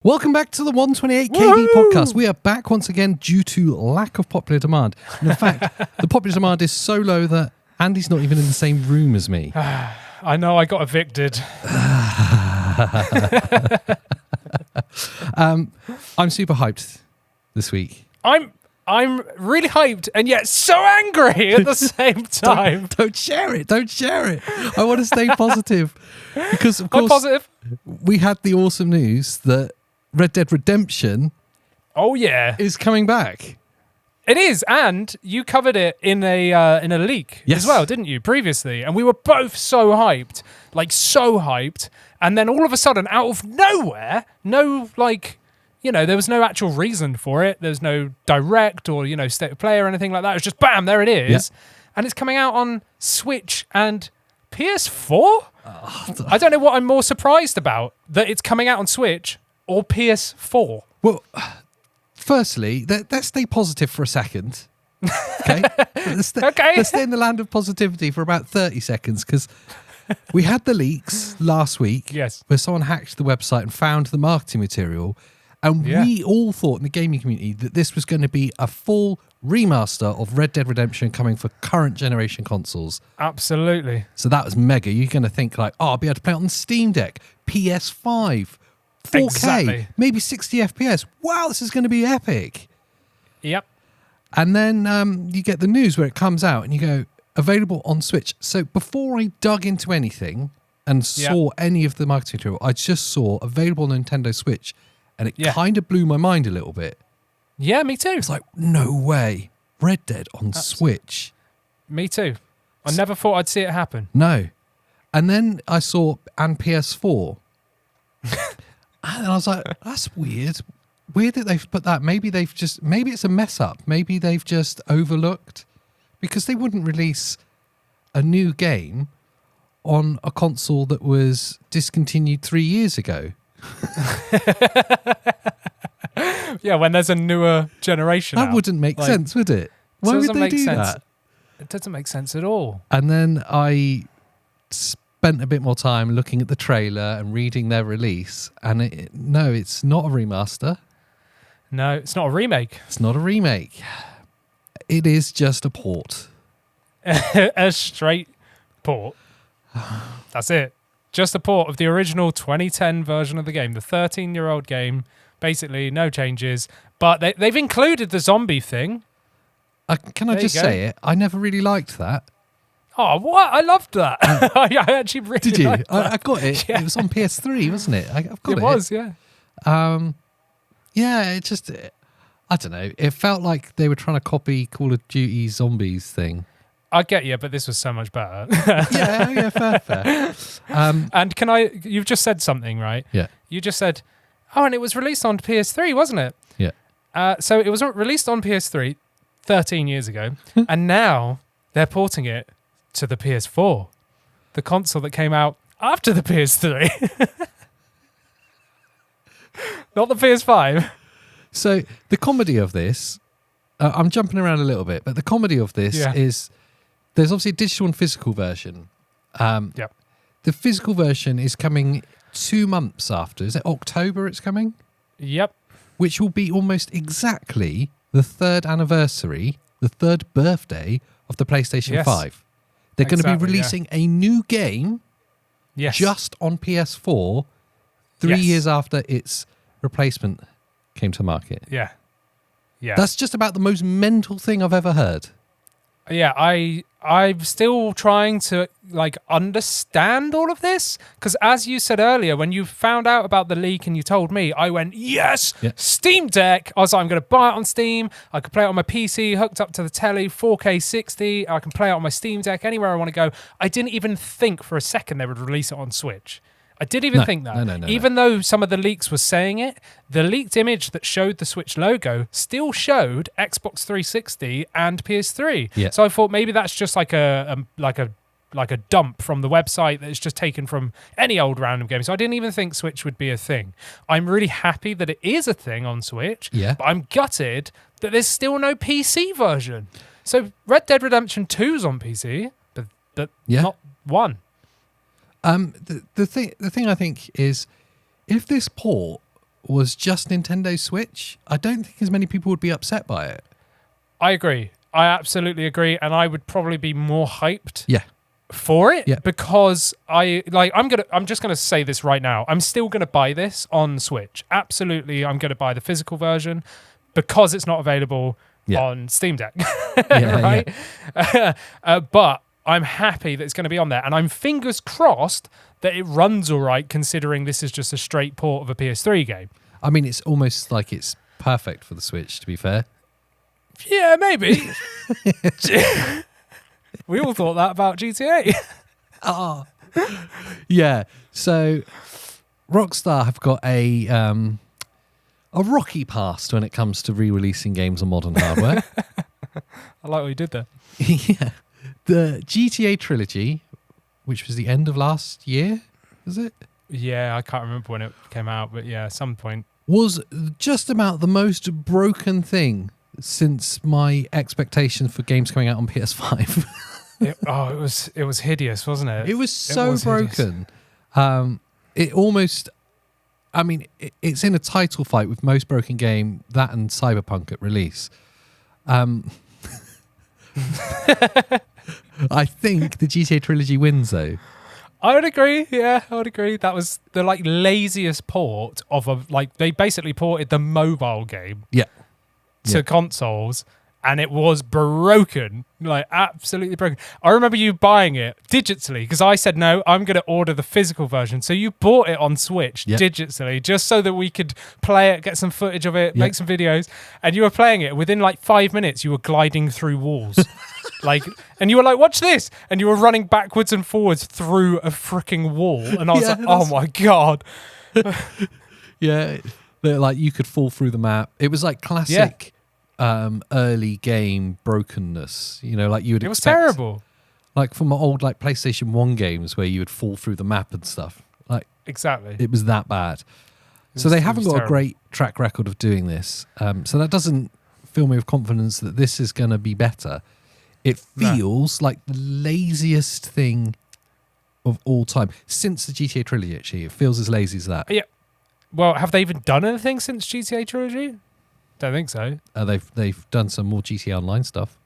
Welcome back to the 128 KB podcast. We are back once again due to lack of popular demand. And in fact, the popular demand is so low that Andy's not even in the same room as me. I know, I got evicted. I'm super hyped this week. I'm really hyped and yet so angry at the same time. Don't share it. Don't share it. I want to stay positive. Because, of course, I'm positive. We had the awesome news that Red Dead Redemption is coming back. It is, and you covered it in a leak as well, didn't you, previously? And we were both so hyped, and then all of a sudden, out of nowhere, there was no actual reason for it. There was no direct or, state of play or anything like that. It was just, bam, there it is. Yeah. And it's coming out on Switch and PS4? I don't know what I'm more surprised about, that it's coming out on Switch or PS4. Well, firstly, let's stay positive for a second. Okay? Let's stay in the land of positivity for about 30 seconds, because we had the leaks last week where someone hacked the website and found the marketing material, and we all thought in the gaming community that this was going to be a full remaster of Red Dead Redemption coming for current generation consoles. Absolutely. So that was mega. You're going to think like, I'll be able to play it on Steam Deck, PS5, 4K, maybe 60 FPS. Wow, this is going to be epic. Yep. And then you get the news where it comes out and you go, available on Switch. So before I dug into anything and saw any of the marketing material, I just saw available on Nintendo Switch, and it kind of blew my mind a little bit. Yeah, me too. It's like, no way. Red Dead on Switch. Me too. I never thought I'd see it happen. No. And then I saw, and PS4. And I was like, that's weird. Weird that they've put that. Maybe it's a mess up. Maybe they've just overlooked. Because they wouldn't release a new game on a console that was discontinued 3 years ago. Yeah, when there's a newer generation that wouldn't make sense, would it? Why would they do that? It doesn't make sense at all. And then I spent a bit more time looking at the trailer and reading their release, and it's not a remaster. No, it's not a remake. It's not a remake. It is just a port. A straight port. That's it. Just a port of the original 2010 version of the game, the 13-year-old game. Basically, no changes. But they've included the zombie thing. Can I just say it? I never really liked that. Oh, what? I loved that. I actually really Did you? liked that. I got it. Yeah. It was on PS3, wasn't it? I've got it. It was, yeah. Yeah, it just, I don't know. It felt like they were trying to copy Call of Duty Zombies thing. I get you, but this was so much better. yeah, fair. And you've just said something, right? Yeah. You just said, and it was released on PS3, wasn't it? Yeah. So it was released on PS3 13 years ago, and now they're porting it to the PS4, the console that came out after the PS3. Not the PS5. So the comedy of this, I'm jumping around a little bit, but the comedy of this is there's obviously a digital and physical version. Yep. The physical version is coming 2 months after. Is it October it's coming? Yep. Which will be almost exactly the third anniversary, the third birthday of the PlayStation 5. They're going to be releasing a new game just on PS4 3 years after its replacement came to market. Yeah. That's just about the most mental thing I've ever heard. Yeah, I'm still trying to understand all of this, because as you said earlier, when you found out about the leak and you told me, I went, yes, Steam Deck. I was like, I'm going to buy it on Steam. I can play it on my PC, hooked up to the telly, 4K 60. I can play it on my Steam Deck anywhere I want to go. I didn't even think for a second they would release it on Switch. I didn't even think that. No. Even though some of the leaks were saying it, the leaked image that showed the Switch logo still showed Xbox 360 and PS3. Yeah. So I thought maybe that's just like a dump from the website that's just taken from any old random game. So I didn't even think Switch would be a thing. I'm really happy that it is a thing on Switch. Yeah. But I'm gutted that there's still no PC version. So Red Dead Redemption 2's on PC, but not 1. The thing I think is, if this port was just Nintendo Switch, I don't think as many people would be upset by it. I agree. I absolutely agree, and I would probably be more hyped. Yeah. For it, Yeah. because I'm just gonna say this right now. I'm still gonna buy this on Switch. Absolutely, I'm gonna buy the physical version because it's not available on Steam Deck, right? But I'm happy that it's going to be on there, and I'm fingers crossed that it runs all right, considering this is just a straight port of a PS3 game. I mean, it's almost like it's perfect for the Switch, to be fair. Yeah, maybe. We all thought that about GTA. Oh, yeah. So, Rockstar have got a rocky past when it comes to re-releasing games on modern hardware. I like what you did there. Yeah, the GTA trilogy, which was the end of last year, was it? Yeah, I can't remember when it came out, but yeah, at some point. Was just about the most broken thing since my expectations for games coming out on PS5. It was hideous, wasn't it? It was so broken. It almost, I mean, it's in a title fight with most broken game, that and Cyberpunk at release. I think the GTA trilogy wins though. I would agree. Yeah, I would agree. That was the laziest port of they basically ported the mobile game to consoles, and it was broken, absolutely broken. I remember you buying it digitally because I said, no, I'm going to order the physical version. So you bought it on Switch digitally just so that we could play it, get some footage of it, make some videos. And you were playing it. Within 5 minutes, you were gliding through walls. And you were like, watch this. And you were running backwards and forwards through a freaking wall. And I was oh my God. Yeah. You could fall through the map. It was like classic early game brokenness. You would expect. It was terrible. Like from old PlayStation 1 games where you would fall through the map and stuff. Exactly. It was that bad. So they haven't got a great track record of doing this. So that doesn't fill me with confidence that this is going to be better. It feels like the laziest thing of all time. Since the GTA trilogy, actually. It feels as lazy as that. Yeah. Well, have they even done anything since GTA trilogy? Don't think so. They've done some more GTA Online stuff.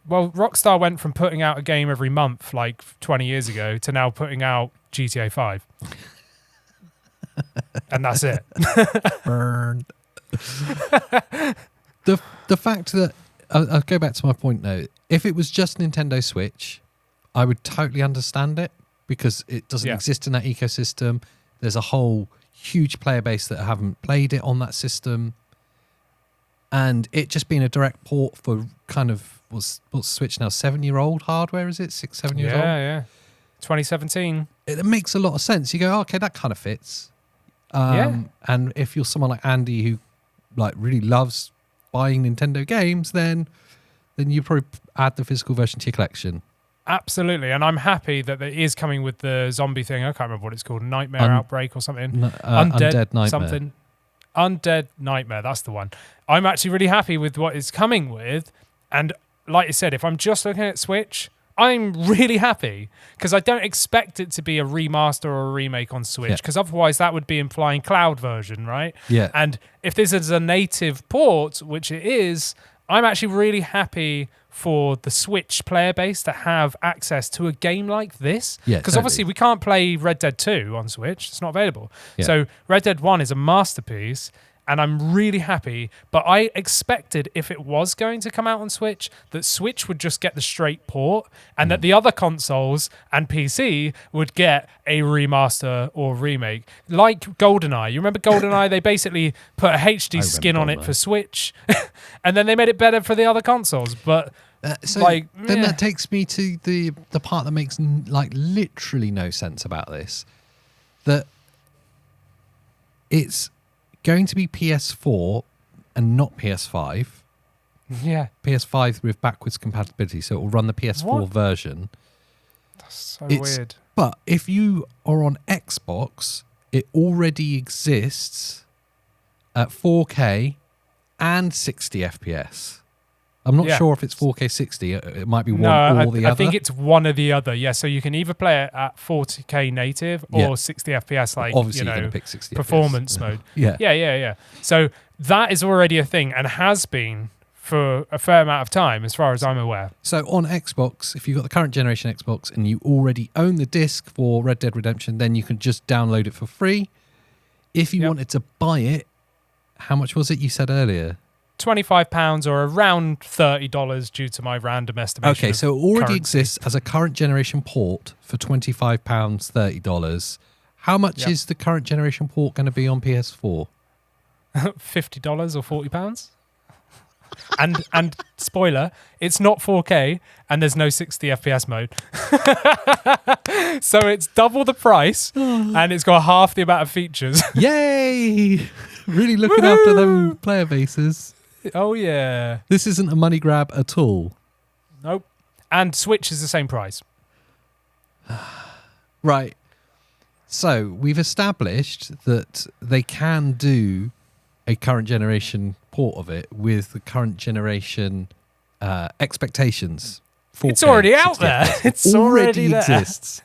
Well, Rockstar went from putting out a game every month 20 years ago to now putting out GTA 5. And that's it. Burned. The fact that I'll go back to my point now. If it was just Nintendo Switch, I would totally understand it because it doesn't exist in that ecosystem. There's a whole huge player base that haven't played it on that system. And it just being a direct port for kind of, what's Switch now, 7-year-old hardware, is it? 6-7 years old? Yeah. 2017. It makes a lot of sense. You go, okay, that kind of fits. And if you're someone like Andy who really loves buying Nintendo games, then you probably add the physical version to your collection. Absolutely, and I'm happy that it is coming with the zombie thing. I can't remember what it's called, Nightmare Outbreak or something. Undead Nightmare. Something. Undead Nightmare, that's the one. I'm actually really happy with what it's coming with, and like I said, if I'm just looking at Switch, I'm really happy because I don't expect it to be a remaster or a remake on Switch because otherwise that would be implying cloud version, right? Yeah. And if this is a native port, which it is, I'm actually really happy for the Switch player base to have access to a game like this. Yeah, because obviously we can't play Red Dead 2 on Switch. It's not available. Yeah. So Red Dead 1 is a masterpiece. And I'm really happy, but I expected if it was going to come out on Switch, that Switch would just get the straight port and that the other consoles and PC would get a remaster or remake. Like GoldenEye. You remember GoldenEye? They basically put a HD skin on it for Switch and then they made it better for the other consoles. But then that takes me to the part that makes literally no sense about this. That it's going to be PS4 and not PS5. Yeah. PS5 with backwards compatibility, so it will run the PS4 version. That's so weird. But if you are on Xbox, it already exists at 4K and 60 FPS. I'm not sure if it's 4K 60. It might be one or the other. I think it's one or the other. Yeah, so you can either play it at 40K native or 60 FPS, like obviously you're gonna pick 60 performance FPS. mode. Yeah. So that is already a thing and has been for a fair amount of time, as far as I'm aware. So on Xbox, if you've got the current generation Xbox and you already own the disc for Red Dead Redemption, then you can just download it for free. If you wanted to buy it, how much was it you said earlier? £25 or around $30 due to my random estimation. Okay, so it already exists as a current generation port for £25, $30. How much is the current generation port going to be on PS4? $50 or £40. And spoiler, it's not 4K and there's no 60 FPS mode. So it's double the price and it's got half the amount of features. Yay! Really looking after them player bases. Oh yeah. This isn't a money grab at all. Nope. And Switch is the same price. Right. So we've established that they can do a current generation port of it with the current generation expectations. 4K, it's already out there. It's already exists.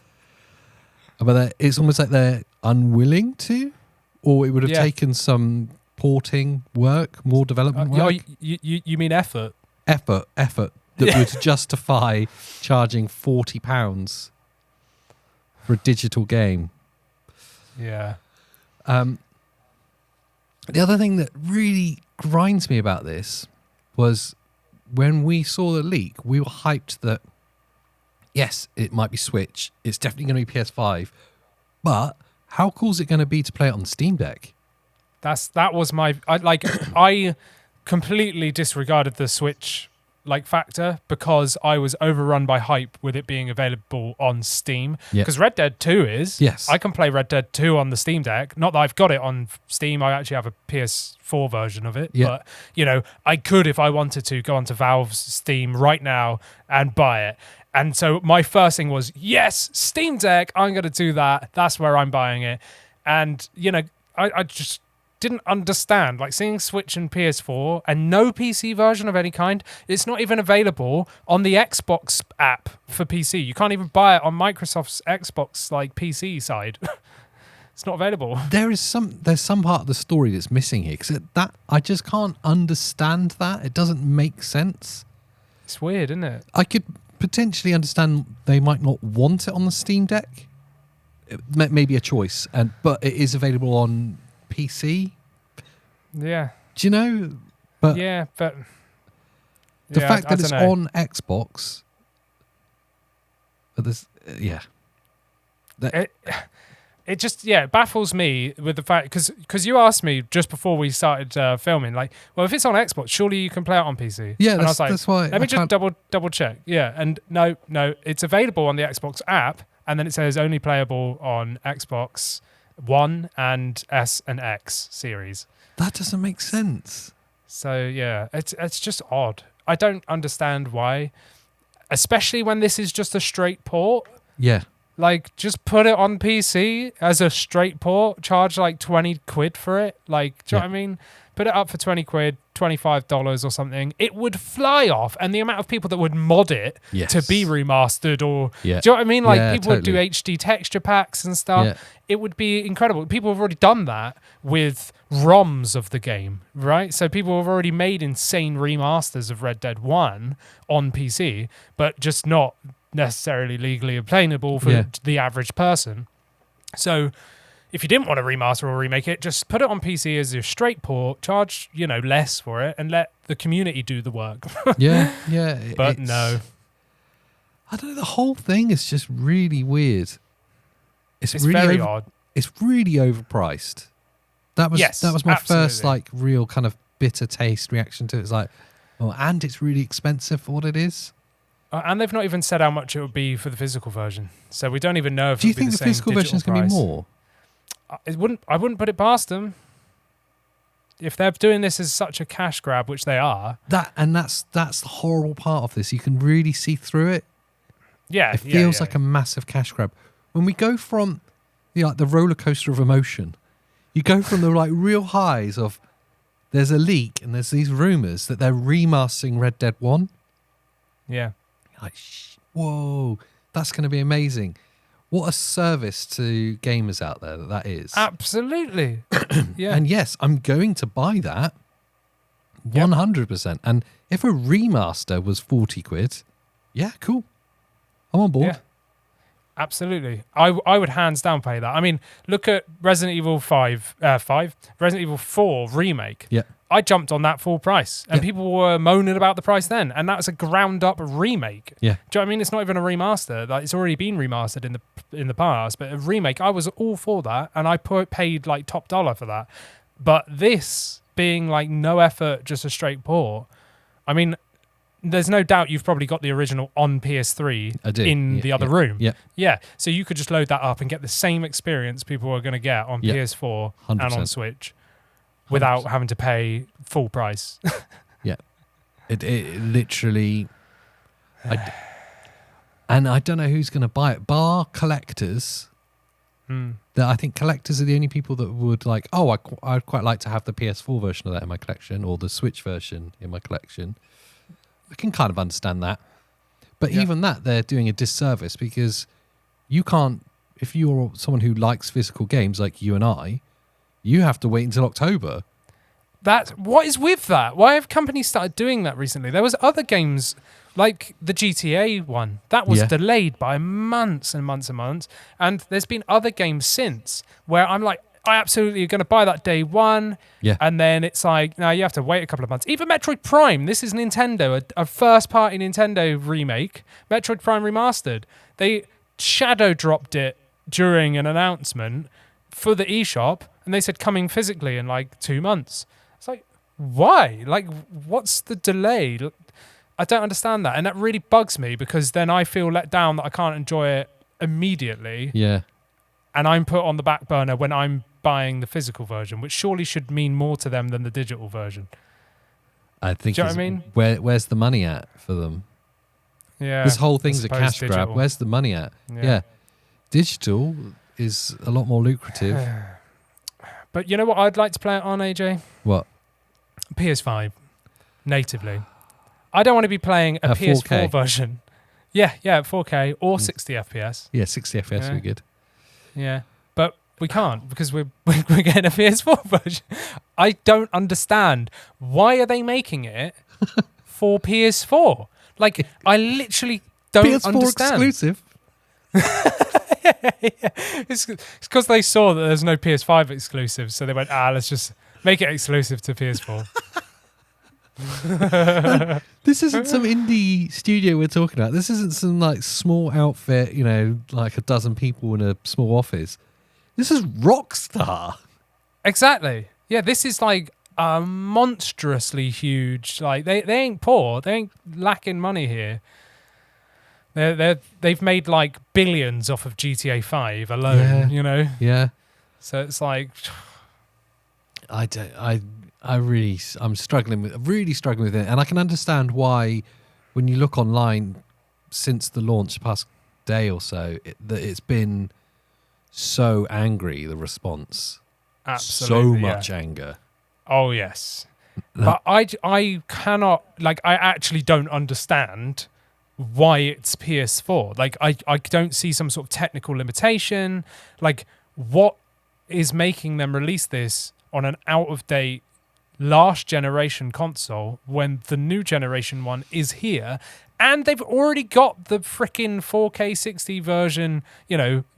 But it's almost like they're unwilling to, or it would have taken some porting work, more development work. You mean effort? Effort that would justify charging £40 for a digital game. Yeah. The other thing that really grinds me about this was when we saw the leak, we were hyped that, yes, it might be Switch. It's definitely going to be PS5. But how cool is it going to be to play it on the Steam Deck? That was my... I completely disregarded the Switch factor because I was overrun by hype with it being available on Steam. Because Red Dead 2 is. Yes. I can play Red Dead 2 on the Steam Deck. Not that I've got it on Steam. I actually have a PS4 version of it. Yeah. But, I could, if I wanted to, go onto Valve's Steam right now and buy it. And so my first thing was, yes, Steam Deck, I'm going to do that. That's where I'm buying it. And, I just didn't understand, seeing Switch and PS4 and no PC version of any kind. It's not even available on the Xbox app for PC. You can't even buy it on Microsoft's Xbox PC side. It's not available. There's some part of the story that's missing here because that I just can't understand that. It doesn't make sense. It's weird, isn't it? I could potentially understand they might not want it on the Steam Deck. It may be a choice, but it is available on PC. Yeah. Do you know? But but the fact that it's on Xbox, but there's it just baffles me with the fact because you asked me just before we started filming, well, if it's on Xbox, surely you can play it on PC. Yeah, and I was like, that's why. Let me just double check. Yeah, and no, it's available on the Xbox app, and then it says only playable on Xbox One and S and X series. That doesn't make sense. So yeah, it's just odd. I don't understand why, especially when this is just a straight port. Yeah. Just put it on PC as a straight port, charge £20 for it. Do you know what I mean? Put it up for £20, $25 or something. It would fly off. And the amount of people that would mod it to be remastered or... Do you know what I mean? People would do HD texture packs and stuff. Yeah. It would be incredible. People have already done that with ROMs of the game, right? So people have already made insane remasters of Red Dead 1 on PC, but just not necessarily legally obtainable for the average person. So if you didn't want to remaster or remake it, just put it on PC as a straight port, charge less for it, and let the community do the work. But no, I don't know. The whole thing is just really weird. It's really very odd. It's really overpriced. That was my first real kind of bitter taste reaction to it. It's and it's really expensive for what it is. And they've not even said how much it would be for the physical version, so we don't even know if. Do you think the physical version is going to be more? I wouldn't put it past them. If they're doing this as such a cash grab, which they are, that's the horrible part of this. You can really see through it. Yeah, it feels like a massive cash grab. When we go from the roller coaster of emotion, you go from the real highs of there's a leak and there's these rumours that they're remastering Red Dead 1. Yeah. Like, whoa, that's going to be amazing. What a service to gamers out there that is. Absolutely. Yeah. And yes, I'm going to buy that 100%. And if a remaster was 40 quid, yeah, cool. I'm on board. Yeah. Absolutely. I would hands down pay that. I mean, look at Resident Evil 5, Resident Evil 4 remake. Yeah. I jumped on that full price and people were moaning about the price then. And that was a ground up remake. Yeah. Do you know what I mean? It's not even a remaster. Like, it's already been remastered in the past, but a remake, I was all for that. And I paid like top dollar for that. But this being like no effort, just a straight port. I mean, there's no doubt you've probably got the original on PS3 in the other room. Yeah. Yeah. So you could just load that up and get the same experience people are going to get on PS4 100%. and on Switch without having to pay full price. Yeah. It literally... and I don't know who's going to buy it. Bar collectors. That I think collectors are the only people that would like, I'd quite like to have the PS4 version of that in my collection or the Switch version in my collection. I can kind of understand that. But even that, they're doing a disservice because you can't, if you're someone who likes physical games like you and I, you have to wait until October. What is with that? Why have companies started doing that recently? There was other games like the GTA one that was delayed by months and months and months. And there's been other games since where I'm like, I absolutely are going to buy that day one. Yeah. And then it's like, no, you have to wait a couple of months. Even Metroid Prime, this is Nintendo, a first-party Nintendo remake, Metroid Prime Remastered. They shadow dropped it during an announcement for the eShop, and they said coming physically in like 2 months. It's like, why? Like, what's the delay? I don't understand that. And that really bugs me because then I feel let down that I can't enjoy it immediately. Yeah. And I'm put on the back burner when I'm buying the physical version, which surely should mean more to them than the digital version. I think. Do you know what I mean? Where's the money at for them? Yeah. This whole thing's a cash digital. grab. Where's the money at? Yeah. Digital is a lot more lucrative. But you know what I'd like to play it on, AJ? What? PS5. Natively. I don't want to be playing a PS4 4K. version. Yeah, 4K or 60 FPS. Yeah, 60 FPS would be good. Yeah. But we can't because we're getting a PS4 version. I don't understand. Why are they making it for PS4? Like, I literally don't PS4 understand. exclusive. It's because they saw that there's no PS5 exclusive, so they went, let's just make it exclusive to PS4. This isn't some indie studio we're talking about. This isn't some like small outfit, like a dozen people in a small office. This is Rockstar. Exactly. Yeah, this is like monstrously huge. Like they ain't poor. They ain't lacking money here. They've made like billions off of GTA 5 alone. Yeah. So it's like I'm struggling with it, and I can understand why when you look online since the launch past day or so that it's been so angry, the response. Absolutely, so much anger. Oh yes. But I cannot, like, I actually don't understand why it's PS4. Like I don't see some sort of technical limitation. Like, what is making them release this on an out of date last generation console when the new generation one is here and they've already got the freaking 4K 60 version,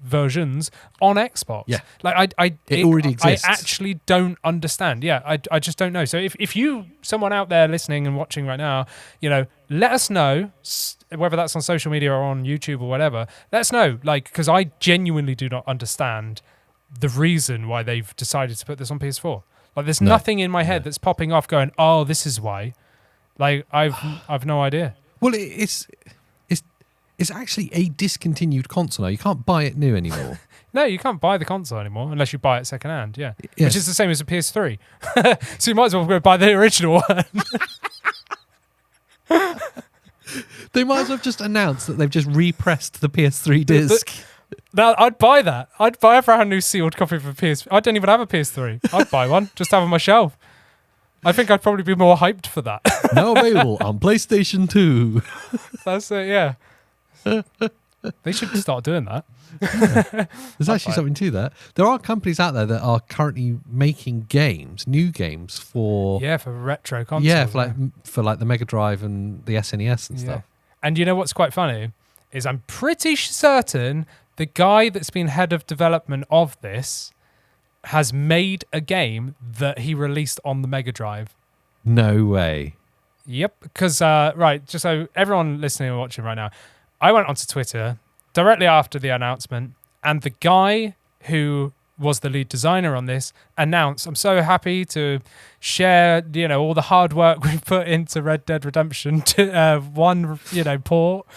versions on Xbox. Yeah. Like it already exists. I actually don't understand. Yeah, I just don't know. So if you, someone out there listening and watching right now, let us know, whether that's on social media or on YouTube or whatever, let us know, because I genuinely do not understand the reason why they've decided to put this on PS4. Like, there's nothing in my head that's popping off going, oh, this is why. Like, I've no idea. Well, it's actually a discontinued console now. You can't buy it new anymore. No, you can't buy the console anymore unless you buy it secondhand. Yeah, yes. Which is the same as a PS3. So you might as well go buy the original one. They might as well have just announced that they've just repressed the PS3 disc. Now, I'd buy that. I'd buy a brand new sealed copy of a PS. I don't even have a PS3. I'd buy one just to have on my shelf. I think I'd probably be more hyped for that. Now available on PlayStation 2. That's it, yeah. They should start doing that. There's actually something to that. There are companies out there that are currently making games, new games for retro consoles. Yeah, for like the Mega Drive and the SNES and stuff. And you know what's quite funny is I'm pretty certain the guy that's been head of development of this has made a game that he released on the Mega Drive. No way. Yep, because just so everyone listening and watching right now, I went onto Twitter directly after the announcement, and the guy who was the lead designer on this announced, I'm so happy to share, all the hard work we've put into Red Dead Redemption to one, port.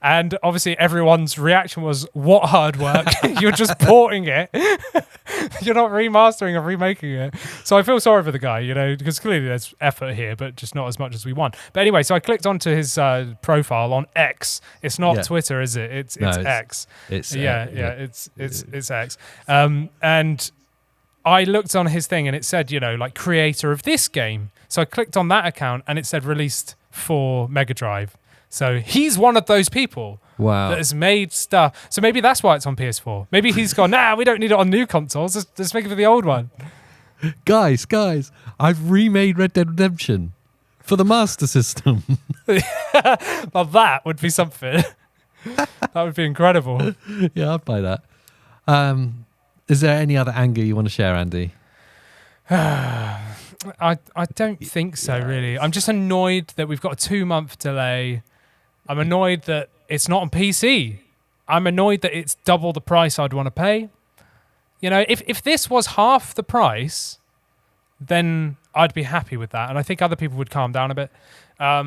And obviously everyone's reaction was, what hard work? You're just porting it. You're not remastering or remaking it. So I feel sorry for the guy, because clearly there's effort here, but just not as much as we want. But anyway, so I clicked onto his profile on X. It's not Twitter, is it? It's X. It's X. And I looked on his thing and it said, creator of this game. So I clicked on that account and it said released for Mega Drive. So he's one of those people that has made stuff. So maybe that's why it's on PS4. Maybe he's gone, we don't need it on new consoles. Let's make it for the old one. Guys, I've remade Red Dead Redemption for the Master System. Well, that would be something. That would be incredible. Yeah, I'd buy that. Is there any other anger you want to share, Andy? I don't think so, really. I'm just annoyed that we've got a 2-month delay. I'm annoyed that it's not on PC. I'm annoyed that it's double the price I'd want to pay. If this was half the price, then I'd be happy with that. And I think other people would calm down a bit. I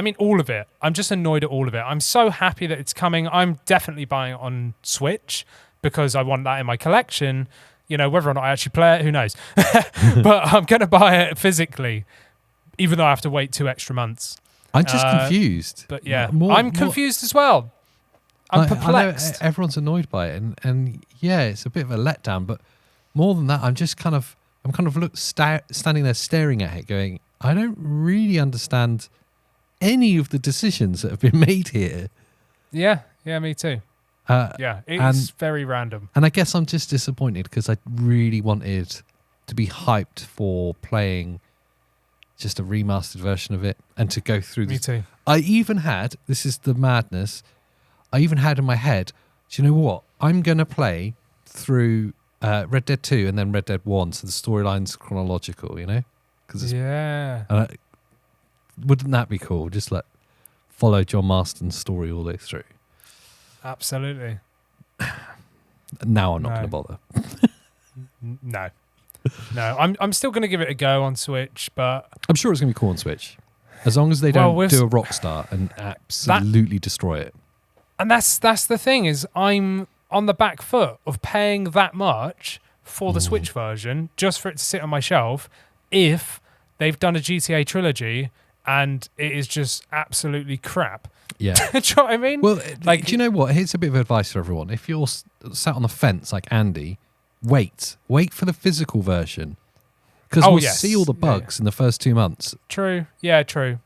mean, all of it. I'm just annoyed at all of it. I'm so happy that it's coming. I'm definitely buying it on Switch because I want that in my collection. Whether or not I actually play it, who knows? But I'm going to buy it physically, even though I have to wait 2 extra months. I'm just confused. But I'm confused as well. I'm perplexed. I know everyone's annoyed by it, and it's a bit of a letdown. But more than that, I'm standing there staring at it, going, I don't really understand any of the decisions that have been made here. Yeah, me too. It's very random. And I guess I'm just disappointed because I really wanted to be hyped for playing just a remastered version of it and to go through Me too. I even had, this is the madness, I even had in my head, do you know what? I'm going to play through Red Dead 2 and then Red Dead 1 so the storyline's chronological, Wouldn't that be cool? Just follow John Marston's story all the way through. Absolutely. Now I'm not going to bother. No. I'm still going to give it a go on Switch, but I'm sure it's going to be cool on Switch, as long as they don't do a Rockstar and absolutely destroy it. And that's the thing is, I'm on the back foot of paying that much for the Switch version just for it to sit on my shelf. If they've done a GTA trilogy and it is just absolutely crap. Yeah. Do you know what I mean? Well, do you know what? Here's a bit of advice for everyone. If you're sat on the fence like Andy, wait for the physical version. Because we'll see all the bugs in the first 2 months. True. Yeah, true.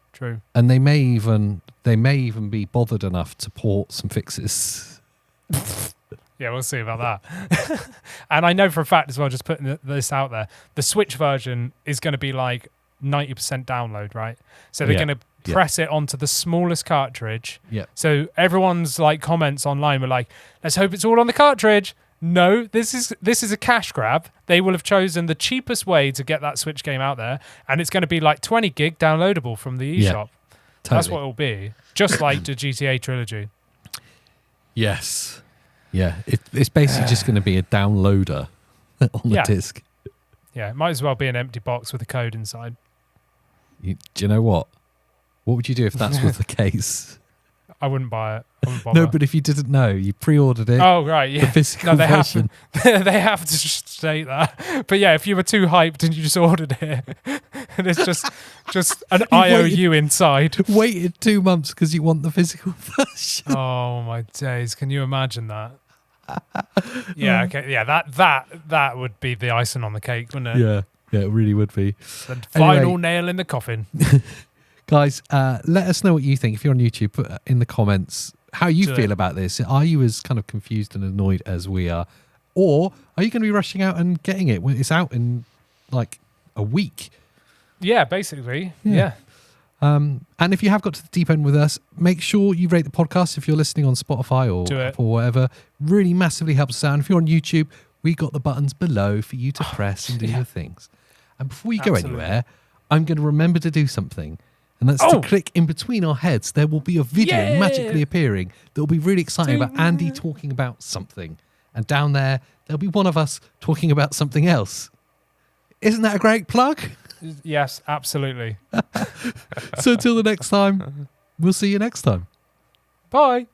And they may even be bothered enough to port some fixes. Yeah, we'll see about that. And I know for a fact as well, just putting this out there, the Switch version is going to be like 90% download, right? So they're going to press it onto the smallest cartridge. Yeah. So everyone's comments online were like, let's hope it's all on the cartridge. No, this is a cash grab. They will have chosen the cheapest way to get that Switch game out there, and it's going to be 20 gig downloadable from the eShop. Totally. That's what it'll be, just like the GTA trilogy. Yes. Yeah, it's basically just going to be a downloader on the disc. Yeah, it might as well be an empty box with a code inside. Do you know what? What would you do if that was the case? I wouldn't buy it. I wouldn't bother. No, but if you didn't know, you pre-ordered it. Oh, right, yeah. The physical version. They have to state that. But yeah, if you were too hyped and you just ordered it, and it's just an IOU inside. Waited 2 months because you want the physical version. Oh my days! Can you imagine that? Yeah. Okay. Yeah. That would be the icing on the cake, wouldn't it? Yeah. Yeah, it really would be. The final nail in the coffin. Guys, let us know what you think. If you're on YouTube, put in the comments how you feel about this. Are you as kind of confused and annoyed as we are? Or are you going to be rushing out and getting it when it's out in like a week? Yeah, basically. Yeah. And if you have got to the deep end with us, make sure you rate the podcast if you're listening on Spotify or Apple or whatever. Really massively helps us out. And if you're on YouTube, we got the buttons below for you to press and do your things. And before you go anywhere, I'm going to remember to do something. And that's to click in between our heads. There will be a video magically appearing that will be really exciting about Andy talking about something. And down there, there'll be one of us talking about something else. Isn't that a great plug? Yes, absolutely. So until the next time, we'll see you next time. Bye.